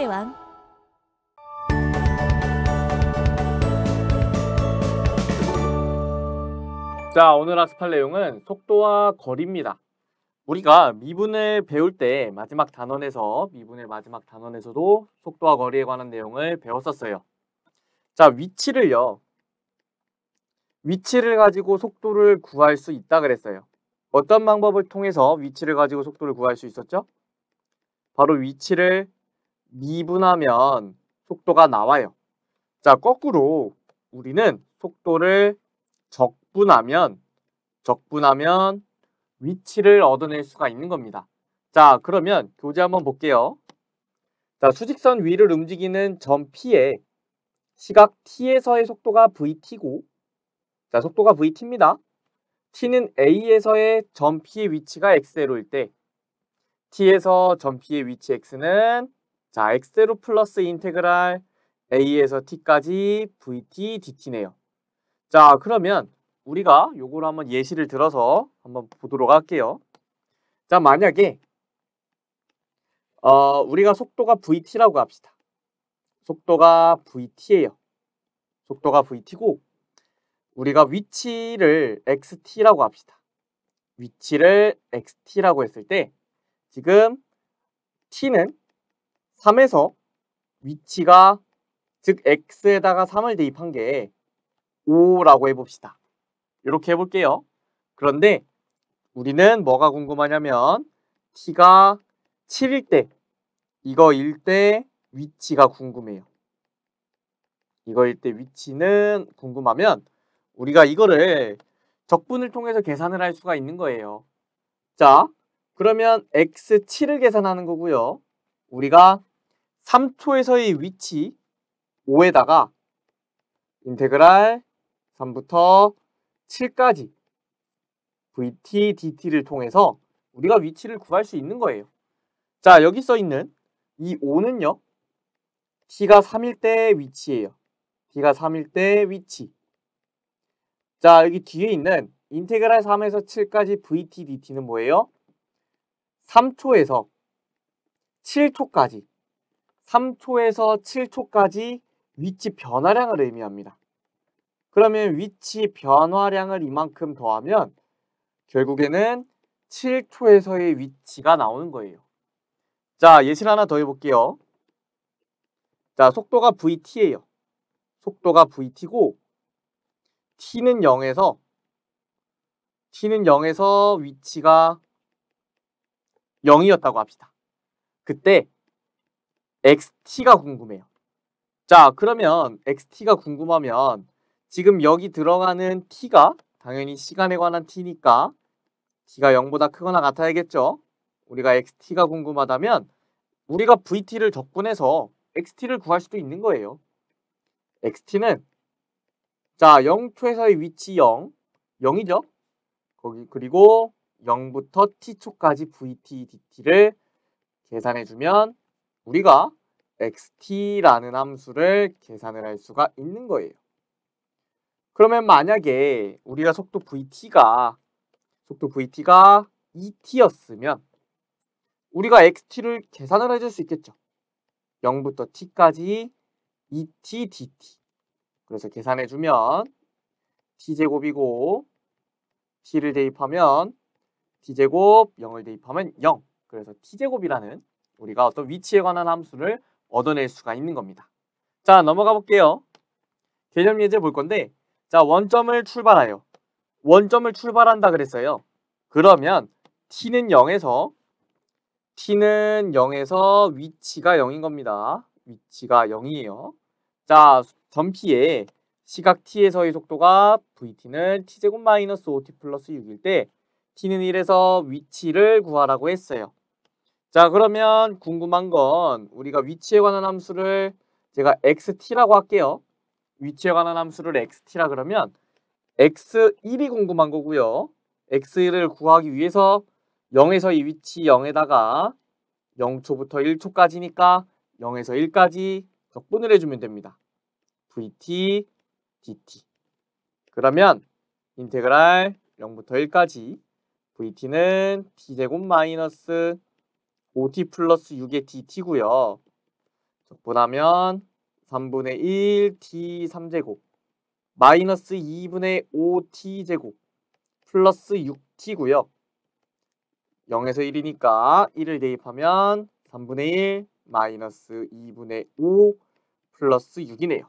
대왕. 자, 오늘 학습할 내용은 속도와 거리입니다. 우리가 미분을 배울 때 마지막 단원에서도 속도와 거리에 관한 내용을 배웠었어요. 자, 위치를 가지고 속도를 구할 수 있다 그랬어요. 어떤 방법을 통해서 위치를 가지고 속도를 구할 수 있었죠? 바로 위치를 미분하면 속도가 나와요. 자, 거꾸로 우리는 속도를 적분하면 위치를 얻어낼 수가 있는 겁니다. 자, 그러면 교재 한번 볼게요. 자, 수직선 위를 움직이는 점 P에 시각 T에서의 속도가 VT고, 자, 속도가 VT입니다. T는 A에서의 점 P의 위치가 X세로일 때, T에서 점 P의 위치 X는 자, X세로 플러스 인테그랄 A에서 T까지 VT DT네요. 자, 그러면 우리가 요거를 한번 예시를 들어서 한번 보도록 할게요. 자, 만약에 우리가 속도가 VT라고 합시다. 속도가 VT예요. 속도가 VT고 우리가 위치를 XT라고 합시다. 위치를 XT라고 했을 때 지금 T는 3에서 위치가 즉 X에다가 3을 대입한 게 5라고 해봅시다. 이렇게 해볼게요. 그런데 우리는 뭐가 궁금하냐면 T가 7일 때 이거일 때 위치가 궁금해요. 이거일 때 위치는 궁금하면 우리가 이거를 적분을 통해서 계산을 할 수가 있는 거예요. 자, 그러면 X7을 계산하는 거고요. 우리가 3초에서의 위치 5에다가 인테그랄 3부터 7까지 VT, DT를 통해서 우리가 위치를 구할 수 있는 거예요. 자, 여기 써 있는 이 5는요. T가 3일 때 위치예요. T가 3일 때 위치. 자, 여기 뒤에 있는 인테그랄 3에서 7까지 VT, DT는 뭐예요? 3초에서 7초까지 3초에서 7초까지 위치 변화량을 의미합니다. 그러면 위치 변화량을 이만큼 더하면 결국에는 7초에서의 위치가 나오는 거예요. 자, 예시를 하나 더 해볼게요. 자, 속도가 VT예요. 속도가 VT고 T는 0에서 위치가 0이었다고 합시다. 그때 XT가 궁금해요. 자, 그러면 XT가 궁금하면 지금 여기 들어가는 T가 당연히 시간에 관한 T니까 T가 0보다 크거나 같아야겠죠. 우리가 XT가 궁금하다면 우리가 VT를 적분해서 XT를 구할 수도 있는 거예요. XT는 자, 0초에서의 위치 0이죠. 그리고 0부터 T초까지 VT, DT를 계산해주면 우리가 XT라는 함수를 계산을 할 수가 있는 거예요. 그러면 만약에 우리가 속도 VT가 2T였으면 우리가 XT를 계산을 해줄 수 있겠죠. 0부터 T까지 2T, DT. 그래서 계산해주면 T제곱이고 T를 대입하면 T제곱, 0을 대입하면 0. 그래서 T제곱이라는 우리가 어떤 위치에 관한 함수를 얻어낼 수가 있는 겁니다. 자, 넘어가 볼게요. 개념 예제 볼 건데 자, 원점을 출발한다 그랬어요. 그러면 T는 0에서 위치가 0인 겁니다. 위치가 0이에요. 자, 점 P에 시각 T에서의 속도가 VT는 T제곱 마이너스 5T 플러스 6일 때 T는 1에서 위치를 구하라고 했어요. 자, 그러면 궁금한 건 우리가 위치에 관한 함수를 제가 XT라고 할게요. 위치에 관한 함수를 XT라 그러면 X1이 궁금한 거고요. X1을 구하기 위해서 0에서 이 위치 0에다가 0초부터 1초까지니까 0에서 1까지 적분을 해주면 됩니다. VT, DT. 그러면 인테그랄 0부터 1까지 VT는 T제곱 마이너스 5T 플러스 6의 DT고요. 적분하면 3분의 1 t 3제곱 마이너스 2분의 5 t 제곱 플러스 6t고요. 0에서 1이니까 1을 대입하면 3분의 1 마이너스 2분의 5 플러스 6이네요.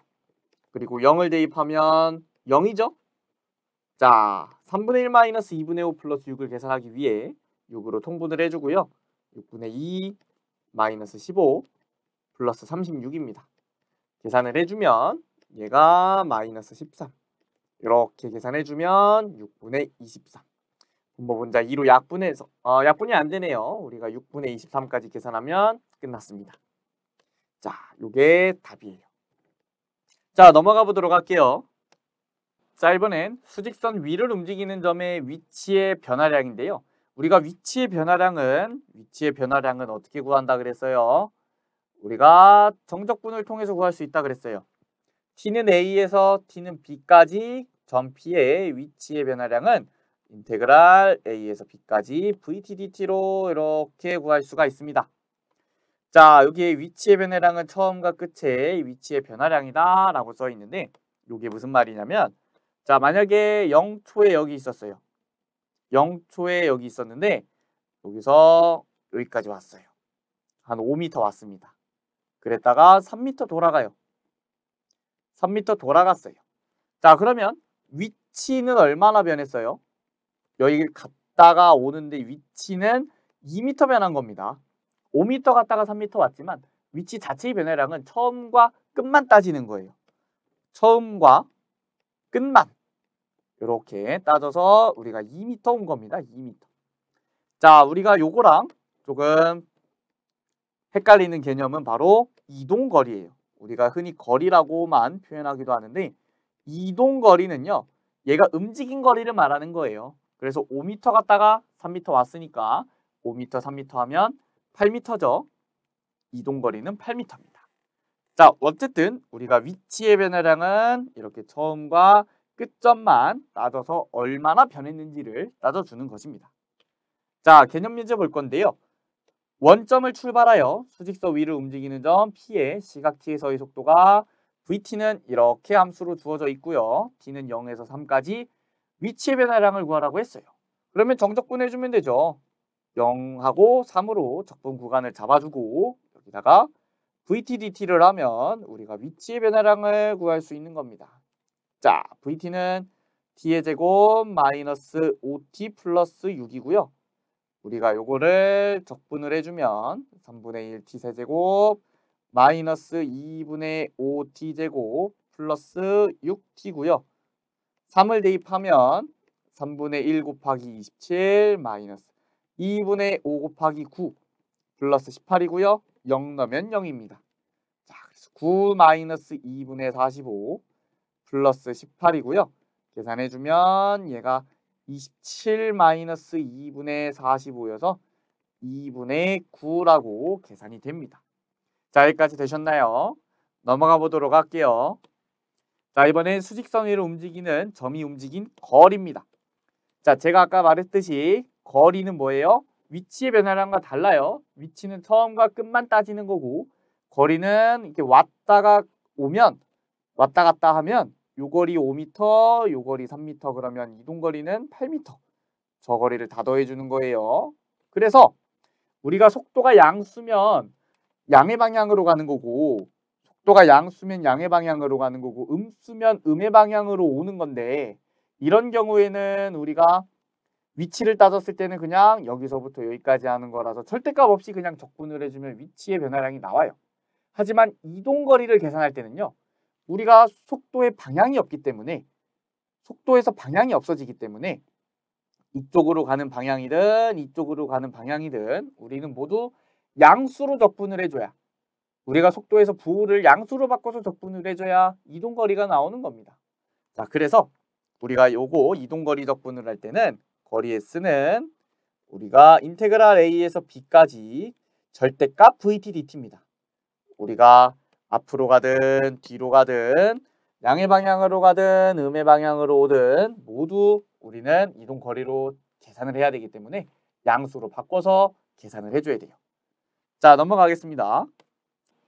그리고 0을 대입하면 0이죠? 자, 3분의 1 마이너스 2분의 5 플러스 6을 계산하기 위해 6으로 통분을 해주고요. 6분의 2 마이너스 15 플러스 36입니다. 계산을 해주면 얘가 마이너스 13. 이렇게 계산해주면 6분의 23. 분모분자 2로 약분해서 약분이 안 되네요. 우리가 6분의 23까지 계산하면 끝났습니다. 자, 요게 답이에요. 자, 넘어가 보도록 할게요. 자, 이번엔 수직선 위를 움직이는 점의 위치의 변화량인데요. 우리가 위치의 변화량은 어떻게 구한다 그랬어요? 우리가 정적분을 통해서 구할 수 있다 그랬어요. t는 a에서 t는 b까지 점 P의 위치의 변화량은 인테그랄 a에서 b까지 vt dt로 이렇게 구할 수가 있습니다. 자, 여기에 위치의 변화량은 처음과 끝의 위치의 변화량이다 라고 써 있는데 이게 무슨 말이냐면, 자, 만약에 0초에 여기 있었어요. 0초에 여기 있었는데 여기서 여기까지 왔어요. 한 5m 왔습니다. 그랬다가 3m 돌아가요. 3m 돌아갔어요. 자, 그러면 위치는 얼마나 변했어요? 여기 갔다가 오는데 위치는 2m 변한 겁니다. 5m 갔다가 3m 왔지만 위치 자체의 변화량은 처음과 끝만 따지는 거예요. 처음과 끝만 이렇게 따져서 우리가 2m 온 겁니다. 2m. 자, 우리가 요거랑 조금 헷갈리는 개념은 바로 이동거리예요. 우리가 흔히 거리라고만 표현하기도 하는데 이동거리는요, 얘가 움직인 거리를 말하는 거예요. 그래서 5m 갔다가 3m 왔으니까 5m, 3m 하면 8m죠. 이동거리는 8m입니다. 자, 어쨌든 우리가 위치의 변화량은 이렇게 처음과 끝점만 따져서 얼마나 변했는지를 따져주는 것입니다. 자, 개념 문제 볼 건데요. 원점을 출발하여 수직선 위를 움직이는 점 P의 시각 T에서의 속도가 VT는 이렇게 함수로 주어져 있고요. T는 0에서 3까지 위치의 변화량을 구하라고 했어요. 그러면 정적분 해주면 되죠. 0하고 3으로 적분 구간을 잡아주고 여기다가 VT DT를 하면 우리가 위치의 변화량을 구할 수 있는 겁니다. 자, VT는 T의 제곱 마이너스 5T 플러스 6이고요. 우리가 요거를 적분을 해주면 3분의 1 T세제곱 마이너스 2분의 5 T제곱 플러스 6T고요. 3을 대입하면 3분의 1 곱하기 27 마이너스 2분의 5 곱하기 9 플러스 18이고요. 0 넣으면 0입니다. 자, 그래서 9 마이너스 2분의 45 플러스 18이고요. 계산해주면 얘가 27 마이너스 2분의 45여서 2분의 9라고 계산이 됩니다. 자, 여기까지 되셨나요? 넘어가 보도록 할게요. 자, 이번엔 수직선 위를 움직이는 점이 움직인 거리입니다. 자, 제가 아까 말했듯이 거리는 뭐예요? 위치의 변화량과 달라요. 위치는 처음과 끝만 따지는 거고 거리는 이렇게 왔다가 오면 왔다 갔다 하면 요 거리 5m, 요 거리 3m 그러면 이동거리는 8m. 저 거리를 다 더해주는 거예요. 그래서 우리가 속도가 양수면 양의 방향으로 가는 거고 속도가 양수면 양의 방향으로 가는 거고 음수면 음의 방향으로 오는 건데 이런 경우에는 우리가 위치를 따졌을 때는 그냥 여기서부터 여기까지 하는 거라서 절대값 없이 그냥 적분을 해주면 위치의 변화량이 나와요. 하지만 이동거리를 계산할 때는요. 우리가 속도의 방향이 없기 때문에 속도에서 방향이 없어지기 때문에 이쪽으로 가는 방향이든 이쪽으로 가는 방향이든 우리는 모두 양수로 적분을 해줘야 우리가 속도에서 부호를 양수로 바꿔서 적분을 해줘야 이동거리가 나오는 겁니다. 자, 그래서 우리가 요거 이동거리 적분을 할 때는 거리에 쓰는 우리가 인테그랄 A에서 B까지 절대값 VT DT입니다. 우리가 앞으로 가든 뒤로 가든 양의 방향으로 가든 음의 방향으로 오든 모두 우리는 이동거리로 계산을 해야 되기 때문에 양수로 바꿔서 계산을 해줘야 돼요. 자, 넘어가겠습니다.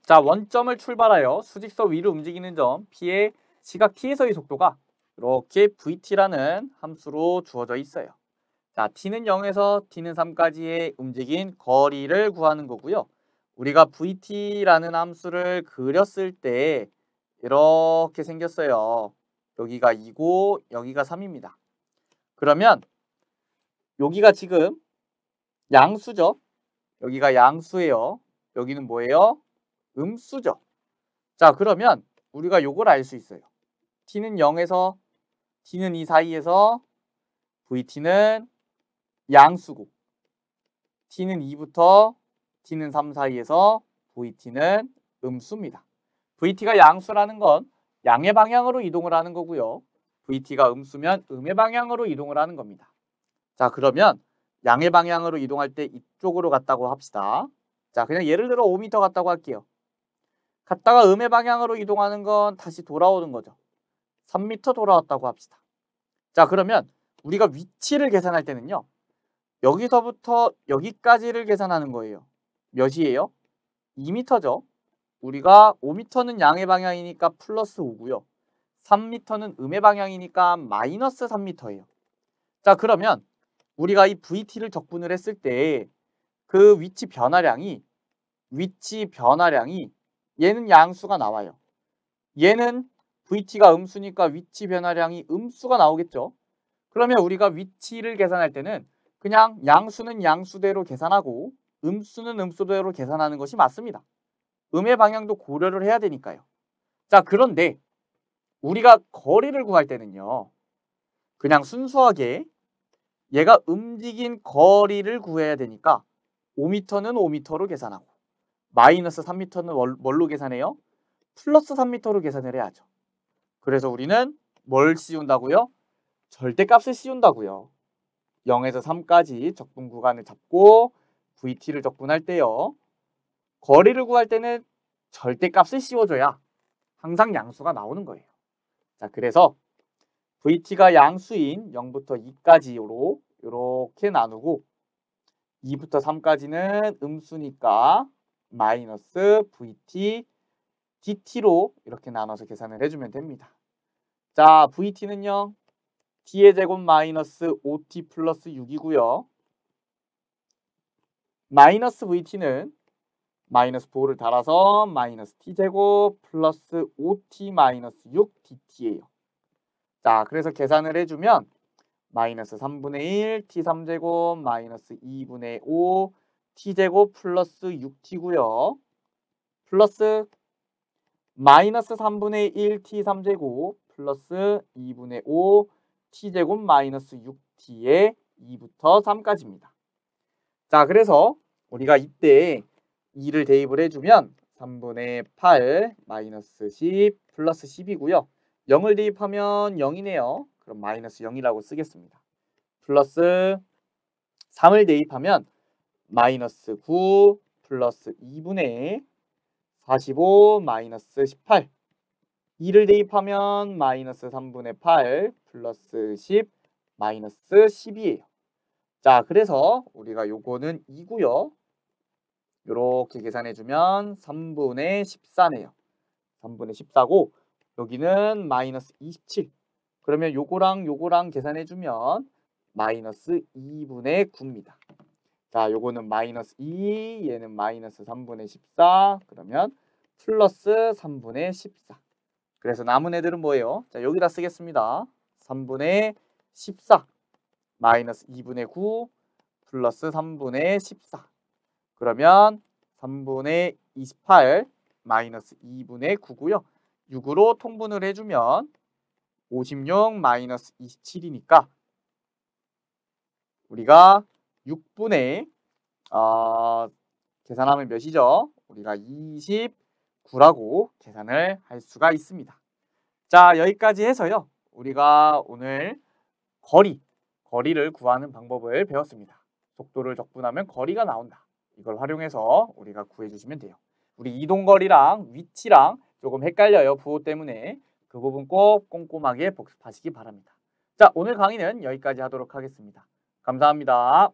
자, 원점을 출발하여 수직서 위로 움직이는 점 P의 시각 T에서의 속도가 이렇게 VT라는 함수로 주어져 있어요. 자, T는 0에서 T는 3까지의 움직인 거리를 구하는 거고요. 우리가 VT라는 함수를 그렸을 때 이렇게 생겼어요. 여기가 2고 여기가 3입니다. 그러면 여기가 지금 양수죠. 여기가 양수예요. 여기는 뭐예요? 음수죠. 자, 그러면 우리가 요걸 알 수 있어요. T는 0에서 T는 2 사이에서 VT는 양수고 T는 2부터 T는 3 사이에서 VT는 음수입니다. VT가 양수라는 건 양의 방향으로 이동을 하는 거고요. VT가 음수면 음의 방향으로 이동을 하는 겁니다. 자, 그러면 양의 방향으로 이동할 때 이쪽으로 갔다고 합시다. 자, 그냥 예를 들어 5m 갔다고 할게요. 갔다가 음의 방향으로 이동하는 건 다시 돌아오는 거죠. 3m 돌아왔다고 합시다. 자, 그러면 우리가 위치를 계산할 때는요. 여기서부터 여기까지를 계산하는 거예요. 몇이에요? 2m죠. 우리가 5m는 양의 방향이니까 플러스 5고요. 3m는 음의 방향이니까 마이너스 3m예요. 자, 그러면 우리가 이 VT를 적분을 했을 때 그 위치 변화량이 얘는 양수가 나와요. 얘는 VT가 음수니까 위치 변화량이 음수가 나오겠죠. 그러면 우리가 위치를 계산할 때는 그냥 양수는 양수대로 계산하고 음수는 음수대로 계산하는 것이 맞습니다. 음의 방향도 고려를 해야 되니까요. 자, 그런데 우리가 거리를 구할 때는요. 그냥 순수하게 얘가 움직인 거리를 구해야 되니까 5m는 5m로 계산하고 마이너스 3m는 뭘로 계산해요? 플러스 3m로 계산을 해야죠. 그래서 우리는 뭘 씌운다고요? 절대값을 씌운다고요. 0에서 3까지 적분 구간을 잡고 VT를 적분할 때요. 거리를 구할 때는 절대값을 씌워줘야 항상 양수가 나오는 거예요. 자, 그래서 VT가 양수인 0부터 2까지로 이렇게 나누고 2부터 3까지는 음수니까 마이너스 VT DT로 이렇게 나눠서 계산을 해주면 됩니다. 자, VT는요. T의 제곱 마이너스 5T 플러스 6이고요. 마이너스 VT는 마이너스 4를 달아서 마이너스 T제곱 플러스 5T 마이너스 6 DT예요. 자, 그래서 계산을 해주면 마이너스 3분의 1 T3제곱 마이너스 2분의 5 T제곱 플러스 6T고요. 플러스 마이너스 3분의 1 T3제곱 플러스 2분의 5 T제곱 마이너스 6T의 2부터 3까지입니다. 자, 그래서 우리가 이때 2를 대입을 해주면 3분의 8 마이너스 10 플러스 10이고요. 0을 대입하면 0이네요. 그럼 마이너스 0이라고 쓰겠습니다. 플러스 3을 대입하면 마이너스 9 플러스 2분의 45 마이너스 18 2를 대입하면 마이너스 3분의 8 플러스 10 마이너스 10이에요. 자, 그래서 우리가 요거는 2고요. 요렇게 계산해주면 3분의 14네요. 3분의 14고 여기는 마이너스 27. 그러면 요거랑 계산해주면 마이너스 2분의 9입니다. 자, 요거는 마이너스 2, 얘는 마이너스 3분의 14. 그러면 플러스 3분의 14. 그래서 남은 애들은 뭐예요? 자, 여기다 쓰겠습니다. 3분의 14 마이너스 2분의 9 플러스 3분의 14. 그러면 3분의 28 마이너스 2분의 9고요. 6으로 통분을 해주면 56 마이너스 27이니까 우리가 6분의 계산하면 몇이죠? 우리가 29라고 계산을 할 수가 있습니다. 자, 여기까지 해서요. 우리가 오늘 거리를 구하는 방법을 배웠습니다. 속도를 적분하면 거리가 나온다. 이걸 활용해서 우리가 구해주시면 돼요. 우리 이동거리랑 위치랑 조금 헷갈려요. 부호 때문에. 그 부분 꼭 꼼꼼하게 복습하시기 바랍니다. 자, 오늘 강의는 여기까지 하도록 하겠습니다. 감사합니다.